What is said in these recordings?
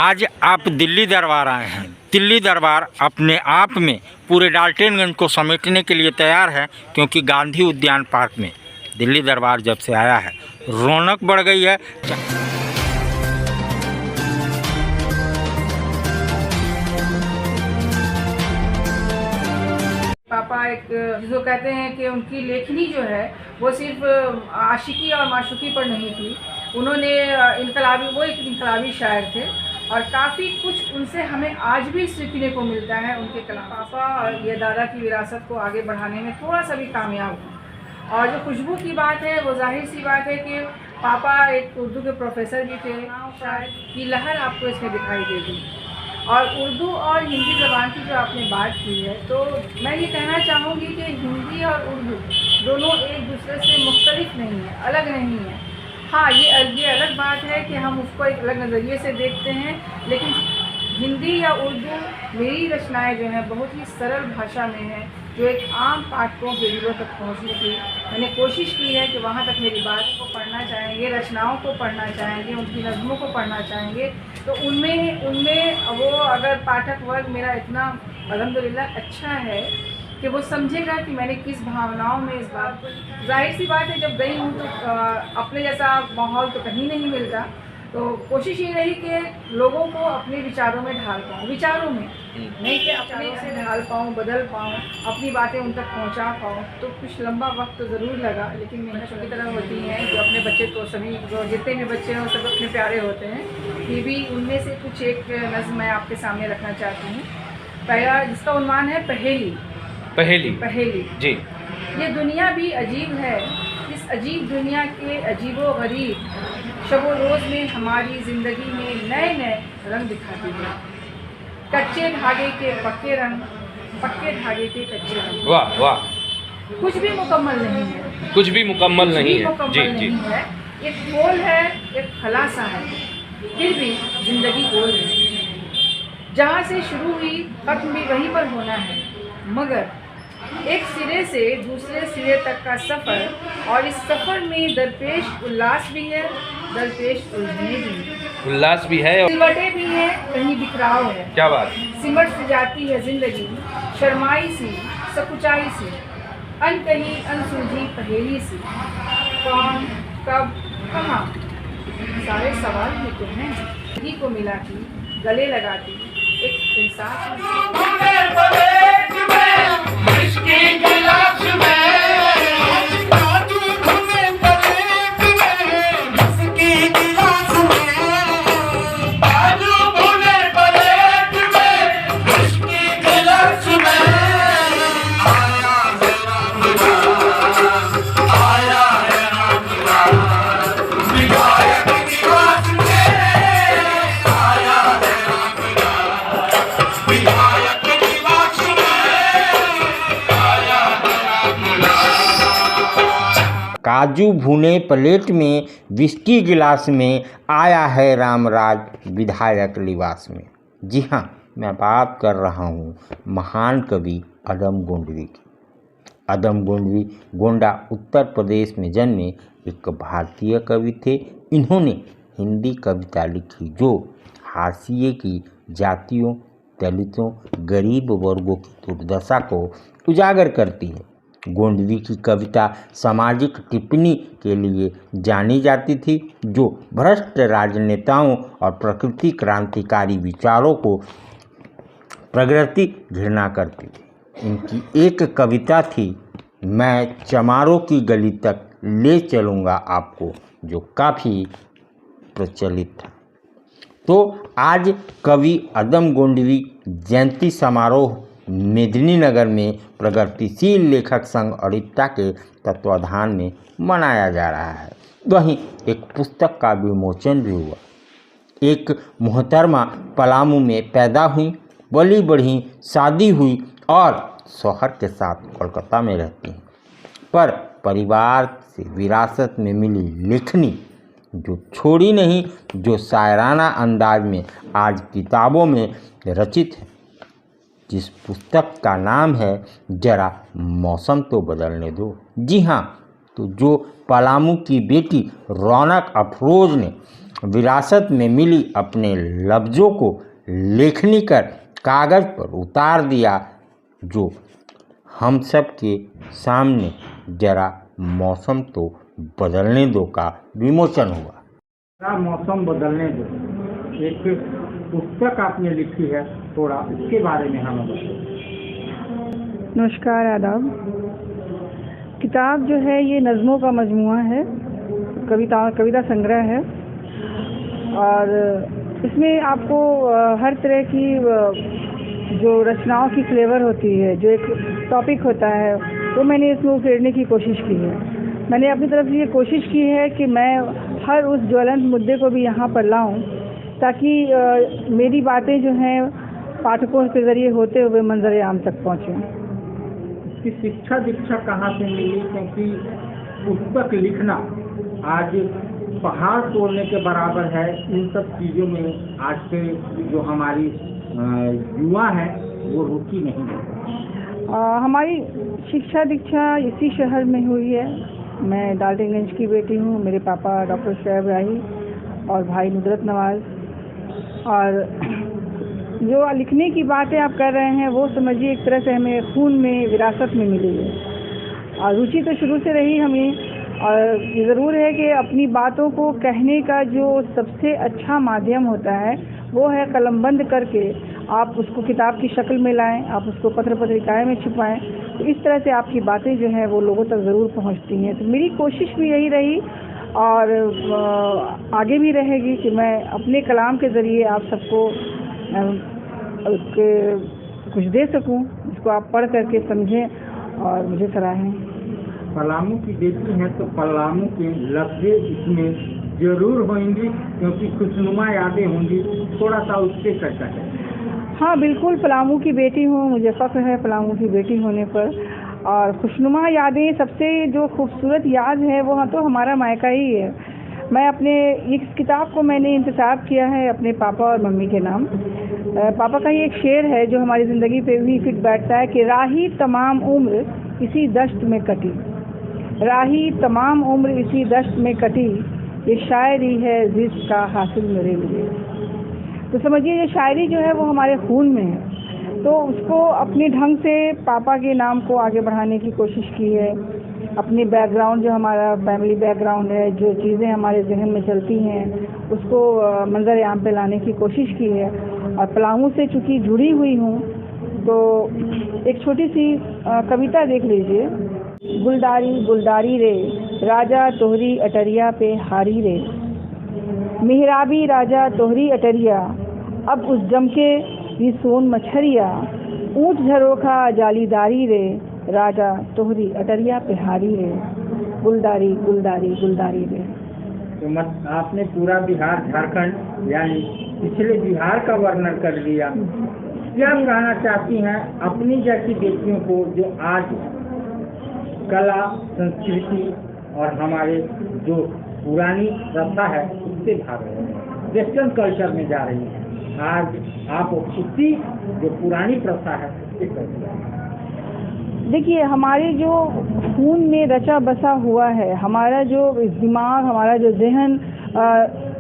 आज आप दिल्ली दरबार आए हैं। दिल्ली दरबार अपने आप में पूरे डाल्टनगंज को समेटने के लिए तैयार है, क्योंकि गांधी उद्यान पार्क में दिल्ली दरबार जब से आया है रौनक बढ़ गई है। पापा एक जो कहते हैं कि उनकी लेखनी जो है वो सिर्फ आशिकी और माशूकी पर नहीं थी। उन्होंने वो एक इनकलाबी शायर थे और काफ़ी कुछ उनसे हमें आज भी सीखने को मिलता है उनके कलाम। पापा ये दादा की विरासत को आगे बढ़ाने में थोड़ा सा भी कामयाब हुआ। और जो खुशबू की बात है वो जाहिर सी बात है कि पापा एक उर्दू के प्रोफेसर भी थे। शायद की लहर आपको इसमें दिखाई देगी। और उर्दू और हिंदी ज़बान की जो आपने बात की है, तो मैं ये कहना चाहूँगी कि हिंदी और उर्दू दोनों एक दूसरे से मुख्तलिफ नहीं है, अलग नहीं है। हाँ, ये अलग बात है कि हम उसको एक अलग नज़रिए से देखते हैं, लेकिन हिंदी या उर्दू मेरी रचनाएं जो हैं बहुत ही सरल भाषा में हैं, जो एक आम पाठकों के दिलों तक पहुँचने की मैंने कोशिश की है कि वहाँ तक मेरी बात को पढ़ना चाहेंगे, रचनाओं को पढ़ना चाहेंगे, उनकी नज़मों को पढ़ना चाहेंगे, तो उनमें वो अगर पाठक वर्ग मेरा इतना अल्हम्दुलिल्लाह अच्छा है कि वो समझेगा कि मैंने किस भावनाओं में इस बात को। जाहिर सी बात है, जब गई हूँ तो अपने जैसा माहौल तो कहीं नहीं मिलता, तो कोशिश ये रही कि लोगों को अपने विचारों में ढाल पाऊँ, विचारों में नहीं कि अपने से ढाल पाऊँ, बदल पाऊँ, अपनी बातें उन तक पहुँचा पाऊँ। तो कुछ लंबा वक्त तो ज़रूर लगा, लेकिन मेहनत की तरह होती हैं जो अपने बच्चे को, सभी जो जितने भी बच्चे हैं सब अपने प्यारे होते हैं। ये भी उनमें से कुछ एक नज़्म मैं आपके सामने रखना चाहती हूँ। पहला, जिसका उन्वान है पहेली। पहेली जी। ये दुनिया भी अजीब है, इस अजीब दुनिया के अजीबो गरीब शबो रोज़ में हमारी ज़िंदगी में नए नए रंग दिखाती है। कच्चे धागे के पक्के रंग, पक्के धागे के कच्चे रंग। वाह वाह। कुछ भी मुकम्मल नहीं है, कुछ भी मुकम्मल नहीं है। जी जी। है। एक खोल है, एक खलासा है, फिर भी ज़िंदगी गोल है। जहाँ से शुरू हुई खत्म भी वहीं पर होना है, मगर एक सिरे से दूसरे सिरे तक का सफ़र, और इस सफ़र में दरपेश उल्लास भी है, दरपेश उलझने भी है। उल्लास भी है और सिमटे भी हैं, कहीं बिखराव है। क्या बात। सिमट से जाती है ज़िंदगी शर्माई सी, सकुचाई सी, अनकही अनसुलझी पहेली सी। कौन, कब, कहाँ, सारे सवाल ही तो हैं। जिंदगी को मिलाती, गले लगाती एक इंसान। काजू भुने प्लेट में, विस्की गिलास में, आया है रामराज विधायक लिबास में। जी हाँ, मैं बात कर रहा हूँ महान कवि अदम गोंडवी की। अदम गोंडवी गोंडा उत्तर प्रदेश में जन्मे एक भारतीय कवि थे। इन्होंने हिंदी कविता लिखी जो हाशिए की जातियों, दलितों, गरीब वर्गों की दुर्दशा को उजागर करती है। गोंडवी की कविता सामाजिक टिप्पणी के लिए जानी जाती थी, जो भ्रष्ट राजनेताओं और प्रकृति क्रांतिकारी विचारों को प्रगति घृणा करती थी। इनकी एक कविता थी, मैं चमारों की गली तक ले चलूँगा आपको, जो काफ़ी प्रचलित था। तो आज कवि अदम गोंडवी जयंती समारोह मेदिनीनगर में प्रगतिशील लेखक संघ अड़िट्टा के तत्वाधान में मनाया जा रहा है। वहीं एक पुस्तक का विमोचन भी हुआ। एक मोहतरमा पलामू में पैदा हुई, बली बढ़ी, शादी हुई और शौहर के साथ कोलकाता में रहती हैं, पर परिवार से विरासत में मिली लेखनी जो छोड़ी नहीं, जो शायराना अंदाज में आज किताबों में रचित है, जिस पुस्तक का नाम है जरा मौसम तो बदलने दो। जी हाँ, तो जो पलामू की बेटी रौनक अफरोज़ ने विरासत में मिली अपने लफ्ज़ों को लेखनी कर कागज़ पर उतार दिया, जो हम सब के सामने जरा मौसम तो बदलने दो का विमोचन हुआ। जरा मौसम बदलने दो, एक पुस्तक आपने लिखी है, थोड़ा इसके बारे में हमें बताइए। नमस्कार, आदाब। किताब जो है ये नज़मों का मजमूआ है, कविता संग्रह है, और इसमें आपको हर तरह की जो रचनाओं की फ्लेवर होती है, जो एक टॉपिक होता है, वो मैंने इसमें उकेरने की कोशिश की है। मैंने अपनी तरफ से ये कोशिश की है कि मैं हर उस ज्वलंत मुद्दे को भी यहाँ पर लाऊं, ताकि मेरी बातें जो हैं पाठकों के ज़रिए होते हुए मंजर आम तक पहुँचें। इसकी शिक्षा दीक्षा कहाँ से मिली? क्योंकि पुस्तक लिखना आज पहाड़ तोड़ने के बराबर है। इन सब चीज़ों में आज के जो हमारी युवा हैं वो रुचि नहीं है। हमारी शिक्षा दीक्षा इसी शहर में हुई है। मैं डाल्टनगंज की बेटी हूँ। मेरे पापा डॉक्टर शोएब राही और भाई नुसरत नवाज़। और जो लिखने की बातें आप कर रहे हैं वो समझिए एक तरह से हमें खून में विरासत में मिली है, और रुचि तो शुरू से रही हमें। और ये ज़रूर है कि अपनी बातों को कहने का जो सबसे अच्छा माध्यम होता है वो है कलमबंद करके आप उसको किताब की शक्ल में लाएं, आप उसको पत्र पत्रिकाएँ में छुपाएं, तो इस तरह से आपकी बातें जो हैं वो लोगों तक ज़रूर पहुंचती हैं। तो मेरी कोशिश भी यही रही और आगे भी रहेगी कि मैं अपने कलाम के ज़रिए आप सबको कुछ दे सकूं, जिसको आप पढ़ करके समझें और मुझे सराहें। पलामू की बेटी हैं तो पलामू के लफ्ज़ इसमें ज़रूर होंगी, क्योंकि खुशनुमा यादें होंगी। थोड़ा सा उससे चर्चा करें। हाँ बिल्कुल, पलामू की बेटी हूँ, मुझे फ़ख्र है पलामू की बेटी होने पर। और खुशनुमा यादें, सबसे जो खूबसूरत याद है वो तो हमारा मायका ही है। मैं अपने इस किताब को मैंने इंतखाब किया है अपने पापा और मम्मी के नाम। पापा का ही एक शेर है जो हमारी ज़िंदगी पे भी फिट बैठता है कि राही तमाम उम्र इसी दश्त में कटी, राही तमाम उम्र इसी दश्त में कटी, ये शायरी है जिसका हासिल मेरे लिए। तो समझिए ये शायरी जो है वो हमारे खून में है, तो उसको अपने ढंग से पापा के नाम को आगे बढ़ाने की कोशिश की है। अपनी बैकग्राउंड, जो हमारा फैमिली बैकग्राउंड है, जो चीज़ें हमारे जहन में चलती हैं, उसको मंजर आम पे लाने की कोशिश की है। और पलामू से चूँकि जुड़ी हुई हूँ तो एक छोटी सी कविता देख लीजिए। गुलदारी गुलदारी रे, राजा तोहरी अटरिया पे हारी रे, मेहराबी राजा तोहरी अटरिया, अब उस जमके ये सोन मछरिया, ऊँट झरोखा जालीदारी रे, राजा तोहरी अटरिया पे हारी रे, गुलदारी गुलदारी गुलदारी रे। तो मत आपने पूरा बिहार झारखंड यानी पिछले बिहार का वर्णन कर दिया। क्या कहना चाहती हैं अपनी जैसी बेटियों को जो आज कला, संस्कृति और हमारे जो पुरानी प्रथा है उससे भाग रही हैं, वेस्टर्न कल्चर में जा रही हैं? आज आप उसी जो पुरानी प्रथा है उससे कर दिया। देखिए, हमारे जो खून में रचा बसा हुआ है, हमारा जो दिमाग, हमारा जो जहन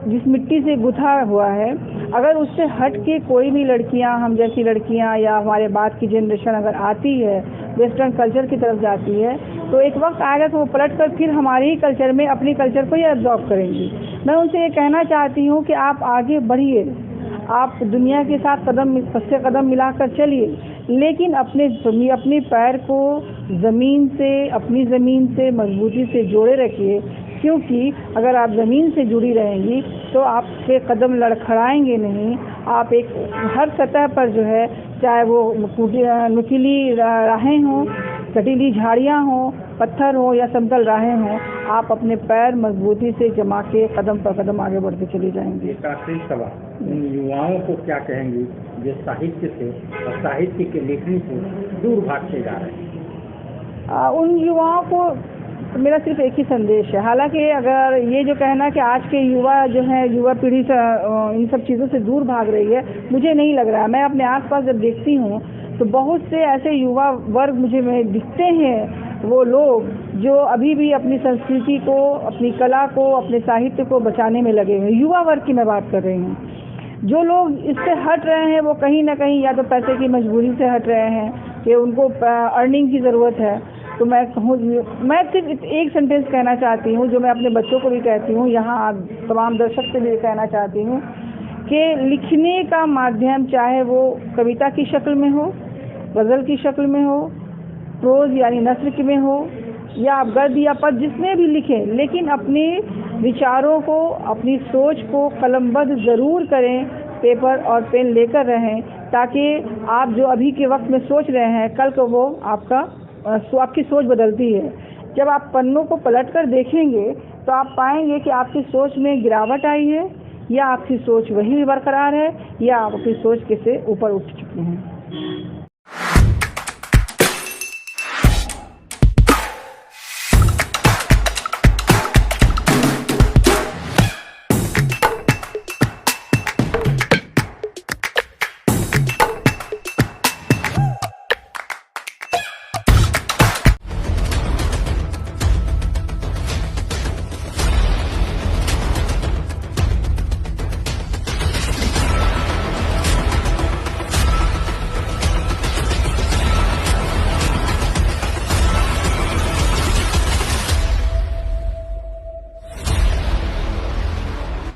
जिस मिट्टी से गुथा हुआ है, अगर उससे हट के कोई भी लड़कियां, हम जैसी लड़कियां या हमारे बाद की जनरेशन अगर आती है, वेस्टर्न कल्चर की तरफ जाती है, तो एक वक्त आएगा कि वो पलट कर फिर हमारे ही कल्चर में अपने कल्चर को ही एब्जॉर्ब करेंगी। मैं उनसे ये कहना चाहती हूँ कि आप आगे बढ़िए, आप दुनिया के साथ कदम मिलाकर चलिए, लेकिन अपने पैर को अपनी ज़मीन से मजबूती से जोड़े रखिए, क्योंकि अगर आप ज़मीन से जुड़ी रहेंगी तो आपके कदम लड़खड़ाएंगे नहीं। आप एक हर सतह पर जो है, चाहे वो नुकीली राहें हों, कटीली झाड़ियाँ हों, पत्थर हो या समतल राहें हों, आप अपने पैर मजबूती से जमा के कदम पर कदम आगे बढ़ते चले जाएंगे। एक आखिरी सवाल, इन युवाओं को क्या कहेंगी जो साहित्य से और साहित्य के लेखनी से दूर भागते जा रहे हैं? उन युवाओं को मेरा सिर्फ एक ही संदेश है। हालांकि अगर ये जो कहना कि आज के युवा जो है, युवा पीढ़ी से इन सब चीज़ों से दूर भाग रही है, मुझे नहीं लग रहा है। मैं अपने आसपास जब देखती हूँ तो बहुत से ऐसे युवा वर्ग मुझे दिखते हैं, वो लोग जो अभी भी अपनी संस्कृति को, अपनी कला को, अपने साहित्य को बचाने में लगे हुए, युवा वर्ग की मैं बात कर रही हूँ। जो लोग इससे हट रहे हैं वो कहीं ना कहीं या तो पैसे की मजबूरी से हट रहे हैं कि उनको अर्निंग की ज़रूरत है। तो मैं कहूँ, मैं सिर्फ एक सेंटेंस कहना चाहती हूँ जो मैं अपने बच्चों को भी कहती हूँ, यहाँ तमाम दर्शक से भी कहना चाहती हूँ कि लिखने का माध्यम चाहे वो कविता की शक्ल में हो, गज़ल की शक्ल में हो, प्रोज यानी नस्र में हो, या आप गद्य या पद जिसमें भी लिखें, लेकिन अपने विचारों को, अपनी सोच को कलमबद्ध ज़रूर करें, पेपर और पेन लेकर रहें, ताकि आप जो अभी के वक्त में सोच रहे हैं कल को वो आपकी सोच बदलती है। जब आप पन्नों को पलटकर देखेंगे तो आप पाएंगे कि आपकी सोच में गिरावट आई है, या आपकी सोच वही बरकरार है, या आपकी सोच के से ऊपर उठ चुकी है।